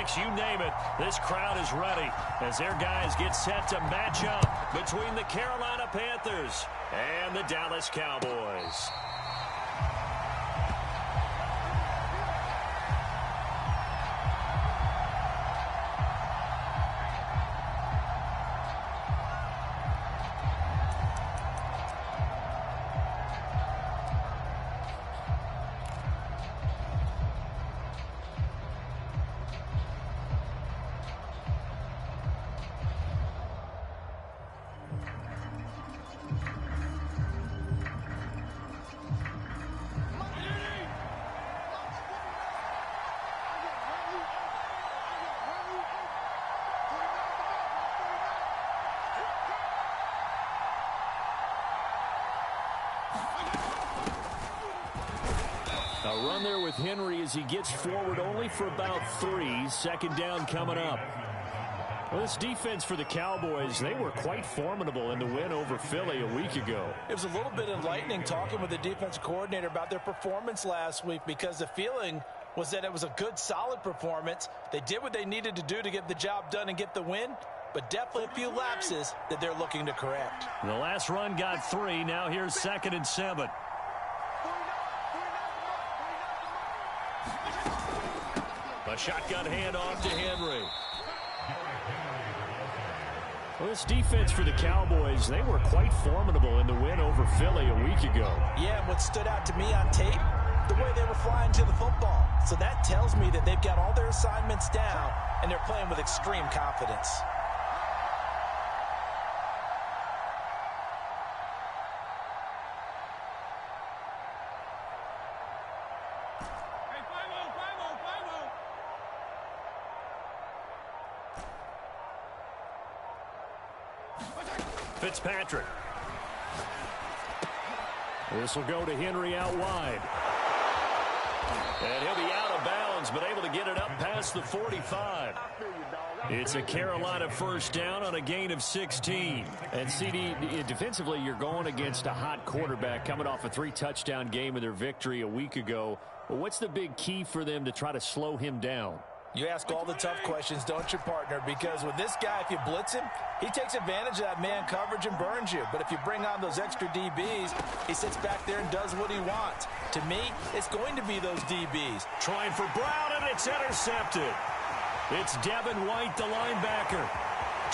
analytics, you name it, this crowd is ready as their guys get set to match up between the Carolina Panthers and the Dallas Cowboys. A run there with Henry as he gets forward only for about 3. Second down coming up. Well, this defense for the Cowboys, they were quite formidable in the win over Philly a week ago. It was a little bit enlightening talking with the defense coordinator about their performance last week because the feeling was that it was a good, solid performance. They did what they needed to do to get the job done and get the win, but definitely a few lapses that they're looking to correct. The last run got 3. Now here's 2nd and 7. A shotgun handoff to Henry. Well, this defense for the Cowboys, they were quite formidable in the win over Philly a week ago. Yeah, and what stood out to me on tape, the way they were flying to the football. So that tells me that they've got all their assignments down, and they're playing with extreme confidence. Fitzpatrick. This will go to Henry out wide. And he'll be out of bounds, but able to get it up past the 45. It's a Carolina first down on a gain of 16. And CD, defensively, you're going against a hot quarterback coming off a 3-touchdown game in their victory a week ago. Well, what's the big key for them to try to slow him down? You ask all the tough questions, don't you, partner? Because with this guy, if you blitz him, he takes advantage of that man coverage and burns you. But if you bring on those extra DBs, he sits back there and does what he wants. To me, it's going to be those DBs. Trying for Brown, and it's intercepted. It's Devin White, the linebacker.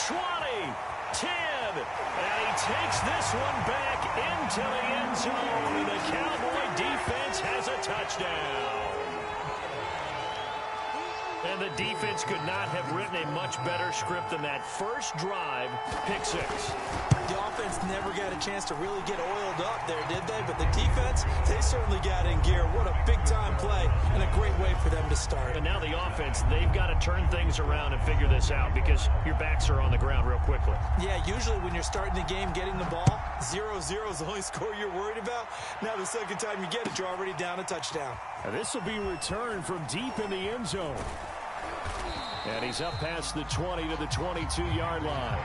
20, 10, and he takes this one back into the end zone. The Cowboy defense has a touchdown. And the defense could not have written a much better script than that first drive, pick 6. The offense never got a chance to really get oiled up there, did they? But the defense, they certainly got in gear. What a big-time play and a great way for them to start. And now the offense, they've got to turn things around and figure this out because your backs are on the ground real quickly. Yeah, usually when you're starting the game, getting the ball, 0-0 is the only score you're worried about. Now the second time you get it, you're already down a touchdown. And this will be returned from deep in the end zone. And he's up past the 20 to the 22-yard line.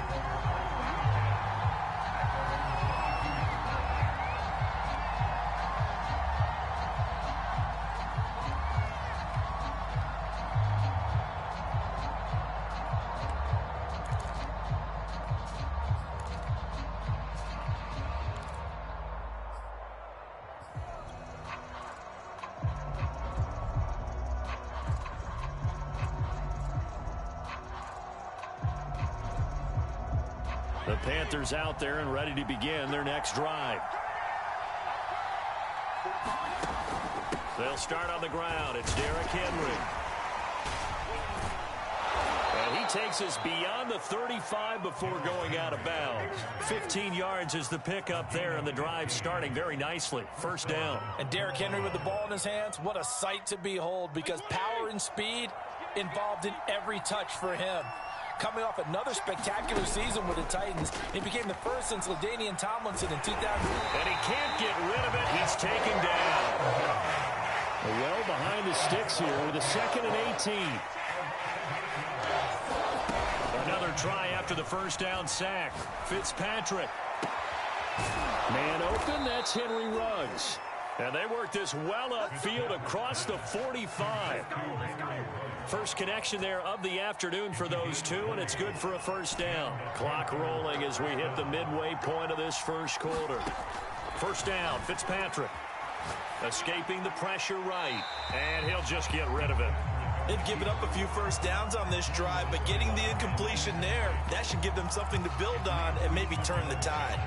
The Panthers out there and ready to begin their next drive. They'll start on the ground. It's Derrick Henry. And he takes us beyond the 35 before going out of bounds. 15 yards is the pickup there, and the drive starting very nicely. First down. And Derrick Henry with the ball in his hands, what a sight to behold because power and speed involved in every touch for him. Coming off another spectacular season with the Titans, he became the first since LaDainian Tomlinson in 2000. And he can't get rid of it. He's taken down. Well behind the sticks here with a 2nd and 18. Another try after the first down sack. Fitzpatrick. Man open, that's Henry Ruggs. And they work this well upfield across the 45. First connection there of the afternoon for those two, and it's good for a first down. Clock rolling as we hit the midway point of this first quarter. First down, Fitzpatrick. Escaping the pressure right, and he'll just get rid of it. They've given up a few first downs on this drive, but getting the incompletion there, that should give them something to build on and maybe turn the tide.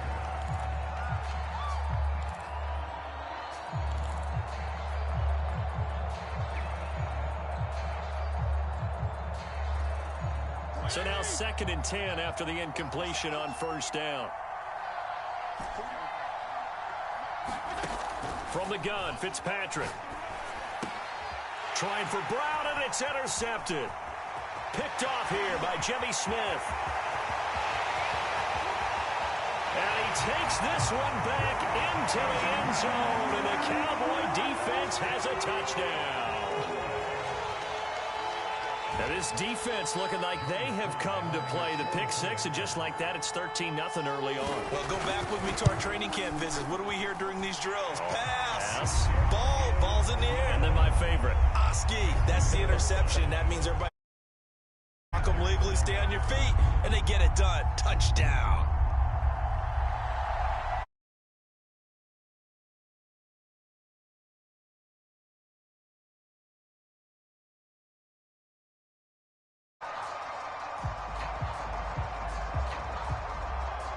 So now 2nd and 10 after the incompletion on first down. From the gun, Fitzpatrick. Trying for Brown, and it's intercepted. Picked off here by Jimmy Smith. And he takes this one back into the end zone, and the Cowboy defense has a touchdown. Now this defense looking like they have come to play the pick six, and just like that, it's 13-0 early on. Well, go back with me to our training camp visits. What do we hear during these drills? Pass. Ball's in the air. And then my favorite. Oski, that's the interception. That means everybody knock them legally, stay on your feet, and they get it done. Touchdown.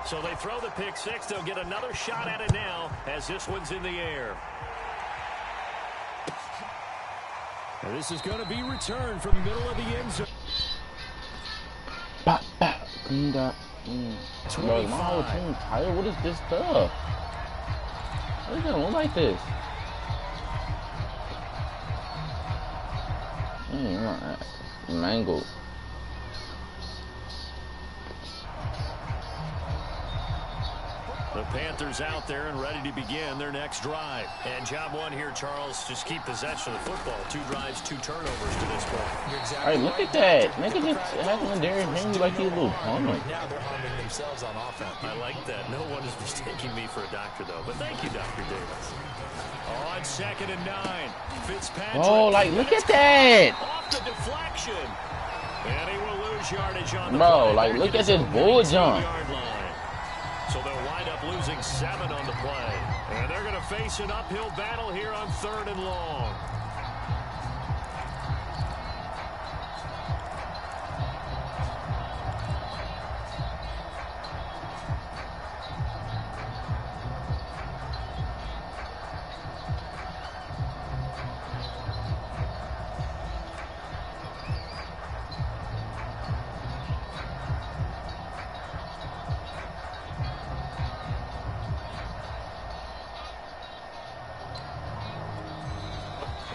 So they throw the pick six. They'll get another shot at it now as this one's in the air. And this is going to be returned from the middle of the end zone. Bro, my whole team tired. What is this stuff? Why does it look like this? Mango. The Panthers out there and ready to begin their next drive. And job one here, Charles, just keep possession of the football. 2 drives, 2 turnovers to this point. Exactly. Hey, look at that. Nigga just having Derrick Henry like he's a little pummer. Right now they're harming themselves on offense. I like that. No one is mistaking me for a doctor, though. But thank you, Dr. Davis. On 2nd and 9, Fitzpatrick. Oh, like, look at that. Off the deflection. And he will lose yardage on the Bro, play. like, look at this bull jump. So they'll wind up losing 7 on the play. And they're going to face an uphill battle here on 3rd and long.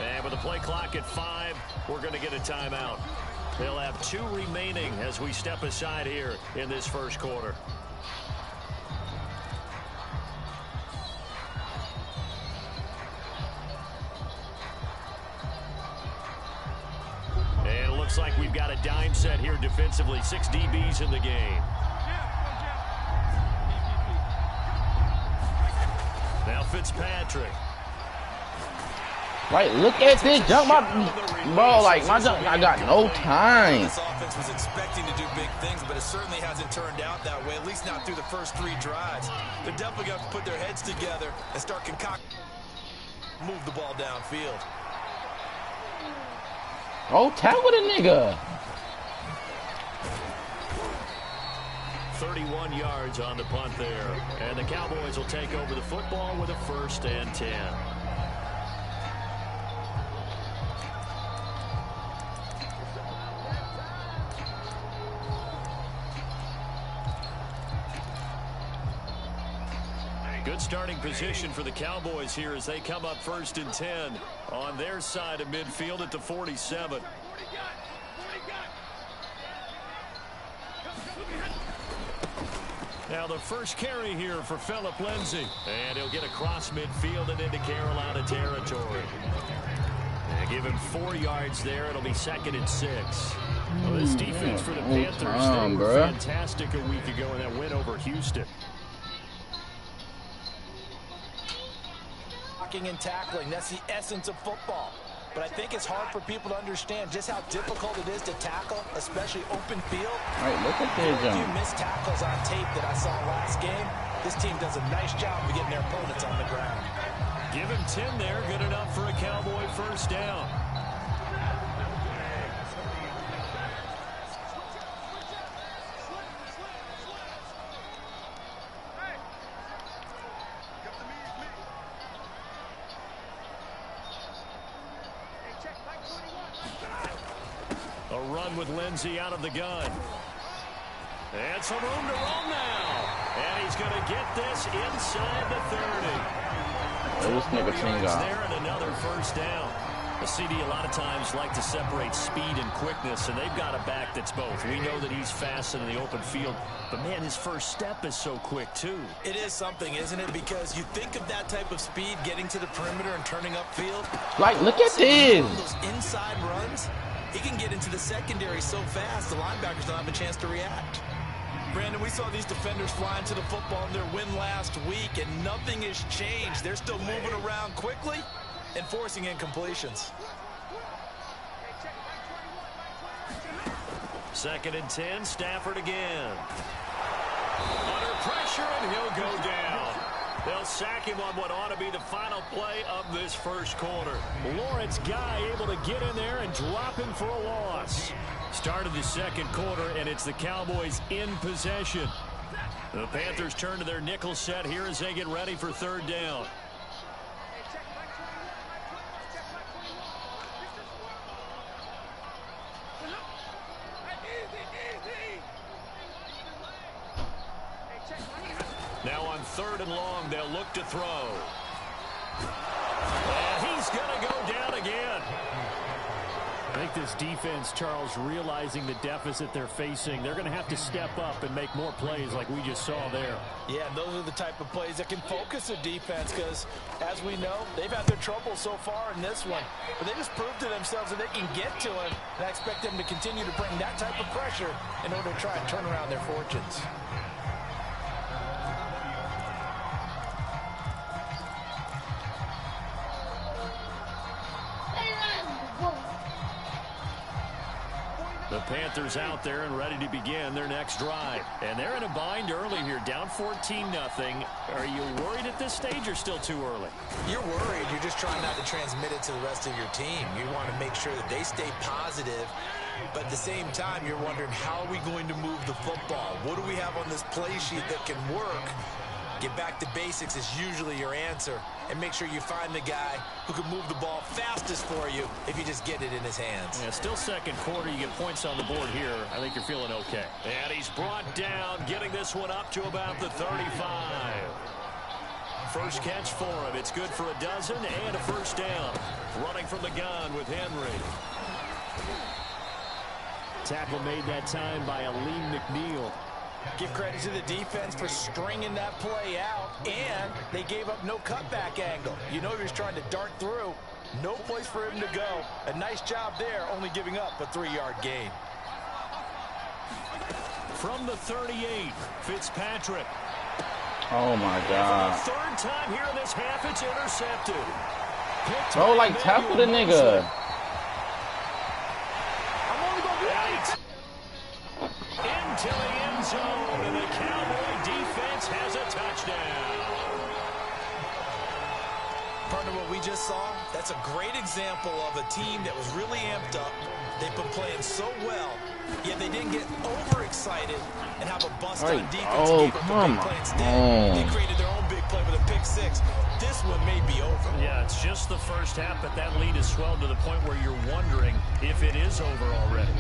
And with the play clock at 5, we're going to get a timeout. They'll have 2 remaining as we step aside here in this first quarter. And it looks like we've got a dime set here defensively. 6 DBs in the game. Now Fitzpatrick. Like, look at this jump. Bro, like, my jump, I got no time. This offense was expecting to do big things, but it certainly hasn't turned out that way, at least not through the first 3 drives. They're definitely going to put their heads together and start concocting. Move the ball downfield. Oh, tackle the nigga. 31 yards on the punt there. And the Cowboys will take over the football with a 1st and 10. Good starting position for the Cowboys here as they come up 1st and 10 on their side of midfield at the 47. Now the first carry here for Phillip Lindsay. And he'll get across midfield and into Carolina territory. And give him 4 yards there. It'll be 2nd and 6. Well, this defense for the Panthers, they were fantastic a week ago in that win over Houston. blocking and tackling. That's the essence of football. But I think it's hard for people to understand just how difficult it is to tackle, especially open field. All right, look at this. A few missed tackles on tape that I saw last game. This team does a nice job of getting their opponents on the ground. Give him 10 there. Good enough for a Cowboy first down. A run with Lindsey out of the gun. And some room to roll now. And he's going to get this inside the 30. This nigga Tinga. There and another first down. The CD a lot of times like to separate speed and quickness, and they've got a back that's both. We know that he's fast in the open field, but man, his first step is so quick too. It is something, isn't it? Because you think of that type of speed getting to the perimeter and turning upfield. Like, look at this. Those inside runs, he can get into the secondary so fast, the linebackers don't have a chance to react. Brandon, we saw these defenders flying to the football in their win last week, and nothing has changed. They're still moving around quickly and forcing incompletions. 2nd and 10, Stafford again. Under pressure, and he'll go down. They'll sack him on what ought to be the final play of this first quarter. Lawrence Guy able to get in there and drop him for a loss. Start of the second quarter, and it's the Cowboys in possession. The Panthers turn to their nickel set here as they get ready for 3rd down. Now on 3rd and long, they'll look to throw. And he's going to go down again. I think this defense, Charles, realizing the deficit they're facing, they're going to have to step up and make more plays like we just saw there. Yeah, and those are the type of plays that can focus a defense because, as we know, they've had their trouble so far in this one. But they just proved to themselves that they can get to him, and I expect them to continue to bring that type of pressure in order to try and turn around their fortunes. The Panthers out there and ready to begin their next drive. And they're in a bind early here, down 14-0. Are you worried at this stage or still too early? You're worried. You're just trying not to transmit it to the rest of your team. You want to make sure that they stay positive. But at the same time, you're wondering, how are we going to move the football? What do we have on this play sheet that can work? Get back to basics is usually your answer. And make sure you find the guy who can move the ball fastest for you if you just get it in his hands. Yeah, still second quarter. You get points on the board here. I think you're feeling okay. And he's brought down, getting this one up to about the 35. First catch for him. It's good for a dozen and a first down. Running from the gun with Henry. Tackle made that time by Aleem McNeil. Give credit to the defense for stringing that play out, and they gave up no cutback angle. You know he was trying to dart through. No place for him to go. A nice job there, only giving up a 3-yard gain. From the 38, Fitzpatrick. Oh, my God. For the 3rd time here in this half, it's intercepted. Bro, like, tackle the nigga. Into the end zone, and the Cowboy defense has a touchdown. Partner, what we just saw, that's a great example of a team that was really amped up. They've been playing so well, yet they didn't get overexcited and have a bust on defense. Oh, come on. They created their own big play with a pick six. This one may be over. Yeah, it's just the first half, but that lead has swelled to the point where you're wondering if it is over already.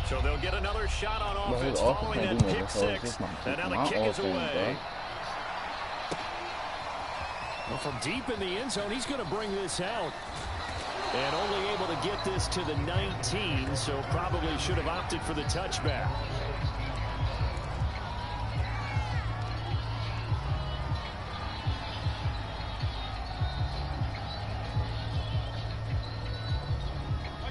So they'll get another shot on offense following that pick six. And now the kick is away. Well, from deep in the end zone, he's going to bring this out. And only able to get this to the 19, so probably should have opted for the touchback.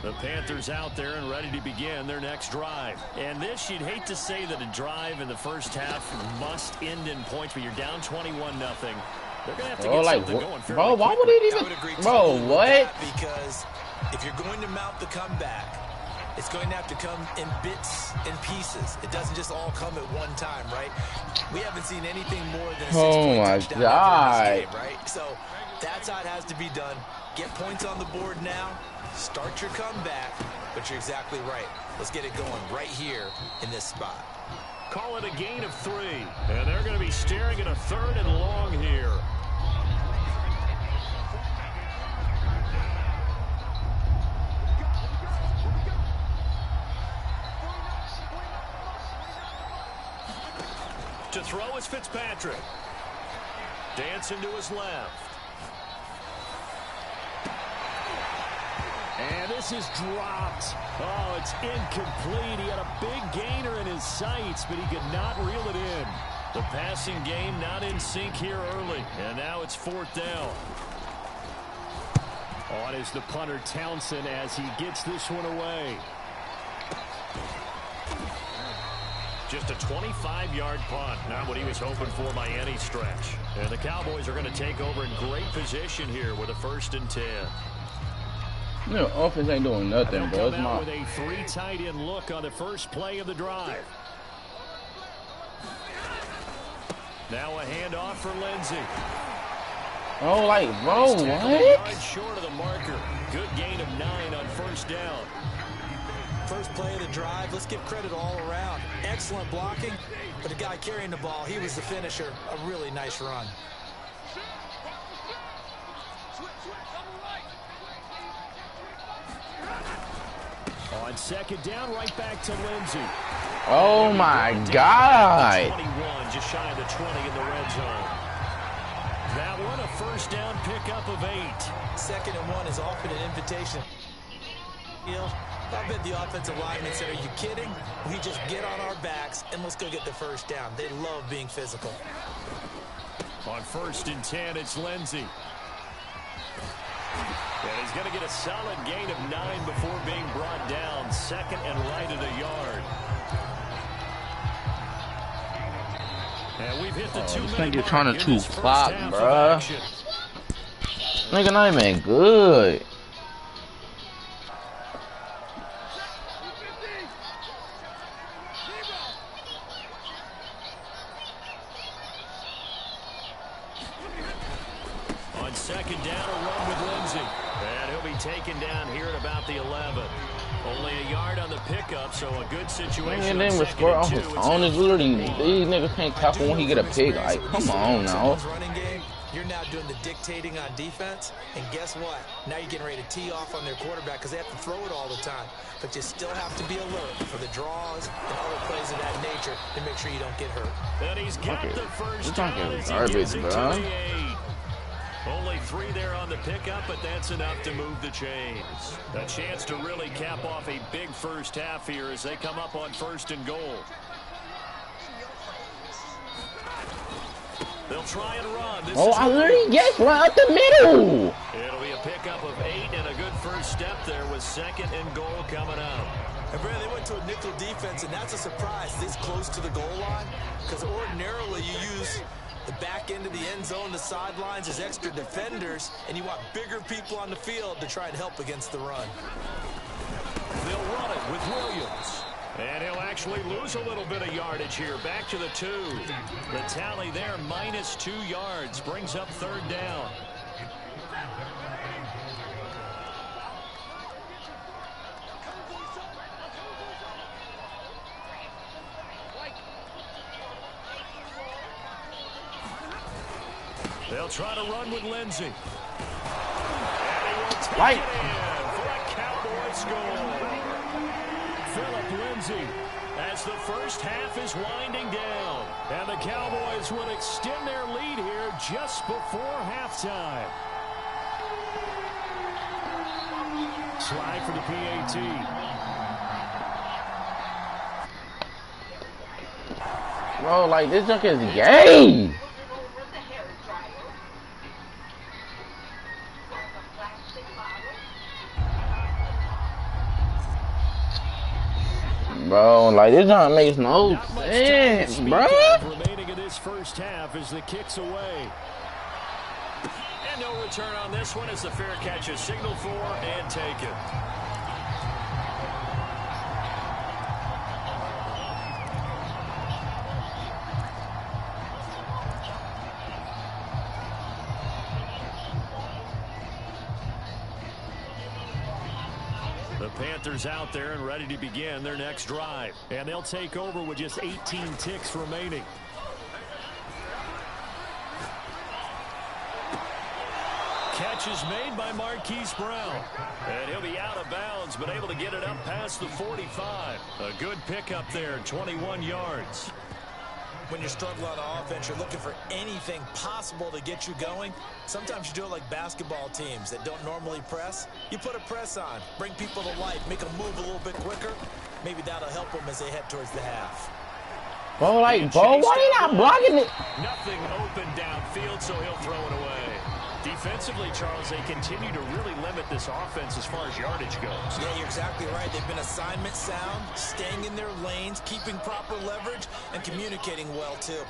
The Panthers out there and ready to begin their next drive. And this, you'd hate to say that a drive in the first half must end in points, but you're down 21-0. They're going to have to Bro, get like, something going bro, why would it even, bro, what? Because if you're going to mount the comeback, it's going to have to come in bits and pieces. It doesn't just all come at one time, right? We haven't seen anything more than a 6-point touchdown God. in this game, right? So that's how it has to be done. Get points on the board now. Start your comeback. But you're exactly right. Let's get it going right here in this spot. Call it a gain of 3. And they're going to be staring at a 3rd and long here. To throw is Fitzpatrick. Dancing to his left. And this is dropped. Oh, it's incomplete. He had a big gainer in his sights, but he could not reel it in. The passing game not in sync here early. And now it's 4th down. On is the punter Townsend as he gets this one away. Just a 25-yard punt. Not what he was hoping for by any stretch. And the Cowboys are going to take over in great position here with a 1st and 10. No, offense ain't doing nothing, bro. It's out with a 3 tight end look on the first play of the drive. Now a handoff for Lindsey. Oh, like, bro, what? Short of the marker. Good gain of 9 on 1st down. First play of the drive, let's give credit all around. Excellent blocking, but the guy carrying the ball, he was the finisher. A really nice run. On 2nd down, right back to Lindsey. Oh, my God. 21, just shy of the 20 in the red zone. That one, a 1st down pickup of 8. 2nd and 1 is often an invitation. I bet the offensive lineman said, are you kidding? We just get on our backs and let's go get the 1st down. They love being physical. On 1st and 10, it's Lindsey. And he's going to get a solid gain of 9 before being brought down. 2nd and right at a yard. And we've hit the 2-minute mark. Nigga trying to 2 clock, bruh. Nigga not even good. On 2nd down, a run with Lindsey. And he'll be taken down here at about the 11. Only a yard on the pickup, so a good situation. And then we score off his own. Is literally these niggas can't tackle when he get a pick. Like, come on now. You're now doing the dictating on defense, and guess what? Now you're getting ready to tee off on their quarterback because they have to throw it all the time. But you still have to be alert for the draws and other plays of that nature to make sure you don't get hurt. And he's got the first down. Garbage, bro. Only 3 there on the pickup, but that's enough to move the chains. A chance to really cap off a big first half here as they come up on 1st and goal. They'll try and run. I literally guessed right up the middle. It'll be a pickup of 8 and a good first step there with 2nd and goal coming up. And Brad, they went to a nickel defense, and that's a surprise this close to the goal line because ordinarily you use the back end of the end zone, the sidelines as extra defenders, and you want bigger people on the field to try and help against the run. They'll run it with Williams. And he'll actually lose a little bit of yardage here. Back to the 2. The tally there, minus 2 yards. Brings up 3rd down. They'll try to run with Lindsey. And they will take it in for a Cowboys score. Philip Lindsey as the first half is winding down. And the Cowboys will extend their lead here just before halftime. Slide for the PAT. Bro, like, this junk is gay. Bro, like, this junk makes no sense, bro. Remaining in this first half as the kick's away. And no return on this one as the fair catch is signaled for and taken. The Panthers out there and ready to begin their next drive. And they'll take over with just 18 ticks remaining. Catch is made by Marquise Brown. And he'll be out of bounds, but able to get it up past the 45. A good pickup there, 21 yards. When you're struggling on offense, you're looking for anything possible to get you going. Sometimes you do it like basketball teams that don't normally press. You put a press on, bring people to life, make them move a little bit quicker. Maybe that'll help them as they head towards the half. Bo, why you not blocking it? Nothing open downfield, so he'll throw it away. Defensively, Charles, they continue to really limit this offense as far as yardage goes. Yeah, you're exactly right. They've been assignment sound, staying in their lanes, keeping proper leverage, and communicating well, too.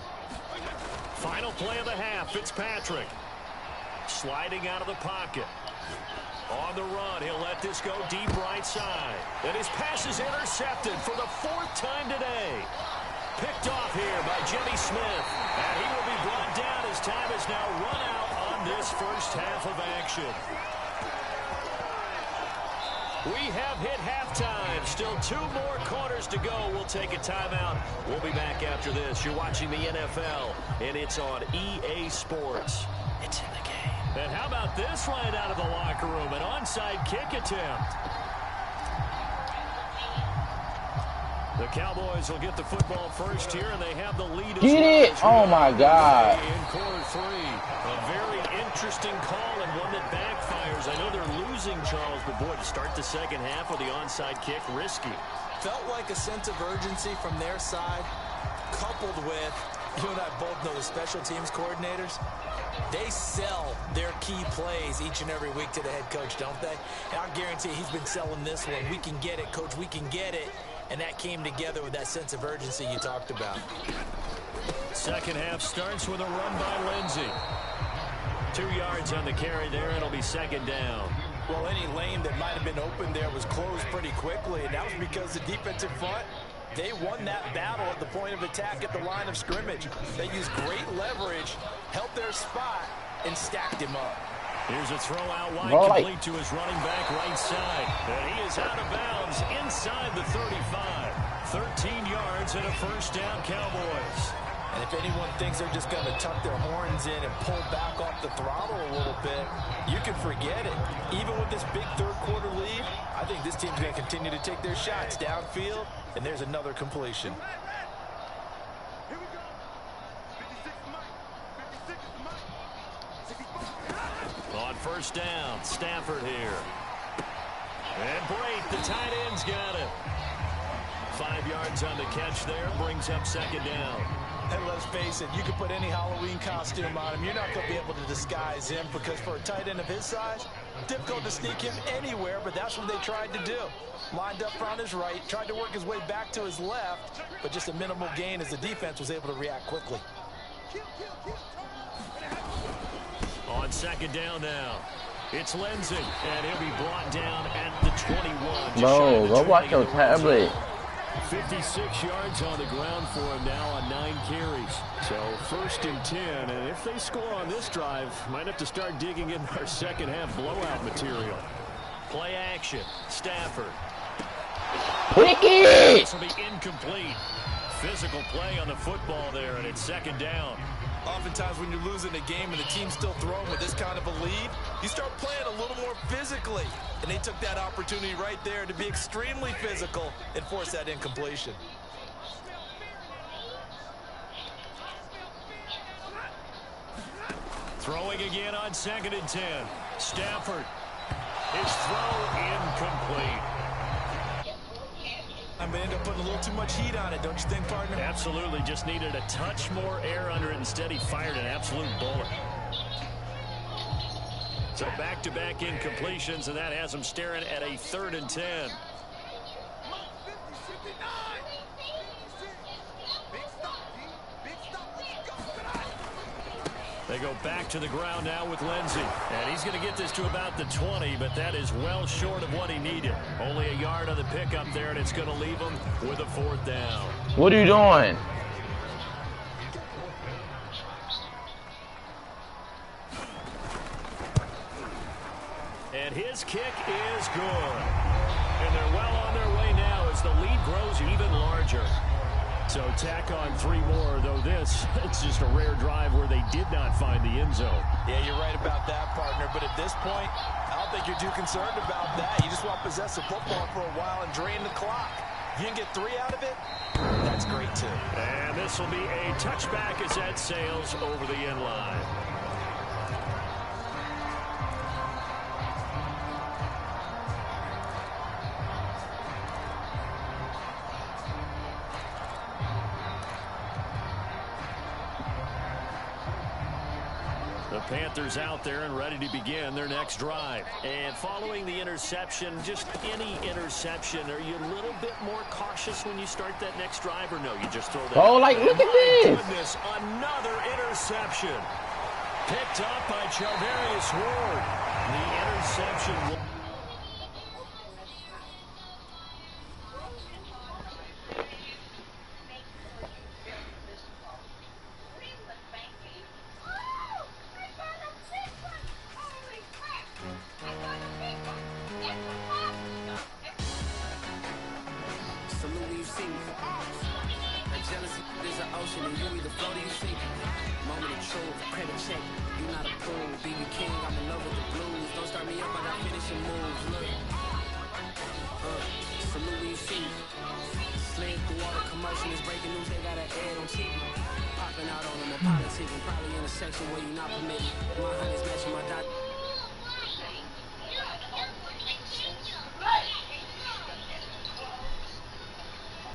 Final play of the half, Fitzpatrick. Sliding out of the pocket. On the run, he'll let this go deep right side. And his pass is intercepted for the 4th time today. Picked off here by Jimmy Smith. And he will be brought down as time is now run out on this first half of action. We have hit halftime. Still 2 more quarters to go. We'll take a timeout. We'll be back after this. You're watching the NFL, and it's on EA Sports. It's in the game. And how about this right out of the locker room? An onside kick attempt. The Cowboys will get the football first here, and they have the lead. Get it! Oh, my God. In quarter 3. A very interesting call and one that backfires. I know they're losing, Charles, but boy, to start the second half with the onside kick, risky. Felt like a sense of urgency from their side, coupled with, you and I both know the special teams coordinators. They sell their key plays each and every week to the head coach, don't they? And I guarantee he's been selling this one. We can get it, coach. We can get it. And that came together with that sense of urgency you talked about. Second half starts with a run by Lindsey. 2 yards on the carry there. It'll be second down. Well, any lane that might have been open there was closed pretty quickly, and that was because the defensive front, they won that battle at the point of attack at the line of scrimmage. They used great leverage, held their spot, and stacked him up. Here's a throw out wide, complete to his running back right side. And he is out of bounds inside the 35. 13 yards and a first down, Cowboys. And if anyone thinks they're just going to tuck their horns in and pull back off the throttle a little bit, you can forget it. Even with this big third-quarter lead, I think this team's going to continue to take their shots downfield, and there's another completion. On first down, Stafford here. And Brate, the tight end's got it. 5 yards on the catch there, brings up second down. And let's face it, you can put any Halloween costume on him. You're not going to be able to disguise him because for a tight end of his size, difficult to sneak him anywhere, but that's what they tried to do. Lined up on his right, tried to work his way back to his left, but just a minimal gain as the defense was able to react quickly. On second down now, it's Lindsey, and he'll be brought down at the 21. Bro, go watch your tablet. 56 yards on the ground for him now on 9 carries. So first and 10, and if they score on this drive, might have to start digging in our second half blowout material. Play action, Stafford. Wicked! This will be incomplete. Physical play on the football there, and it's second down. Oftentimes when you're losing a game and the team's still throwing with this kind of a lead, you start playing a little more physically. And they took that opportunity right there to be extremely physical and force that incompletion. Throwing again on second and 10. Stafford. His throw incomplete. I'm going to end up putting a little too much heat on it, don't you think, partner? Absolutely. Just needed a touch more air under it. Instead, he fired an absolute bullet. So back-to-back incompletions, and that has him staring at a 3rd and 10. They go back to the ground now with Lindsey. And he's going to get this to about the 20, but that is well short of what he needed. Only a yard on the pickup there, and it's going to leave him with a 4th down. What are you doing? And his kick is good. And they're well on their way now as the lead grows even larger. So tack on 3 more, though it's just a rare drive where they did not find the end zone. Yeah, you're right about that, partner. But at this point, I don't think you're too concerned about that. You just want to possess the football for a while and drain the clock. If you can get 3 out of it, that's great, too. And this will be a touchback as that sails over the end line. The Panthers out there and ready to begin their next drive. And following the interception, just any interception, are you a little bit more cautious when you start that next drive, or no, you just throw that? Oh, like, look at this. Goodness, another interception. Picked up by Charvarius Ward. The interception will... Popping out on them, a politic, and probably in a section where you're not permitted. My honey's matching my dot.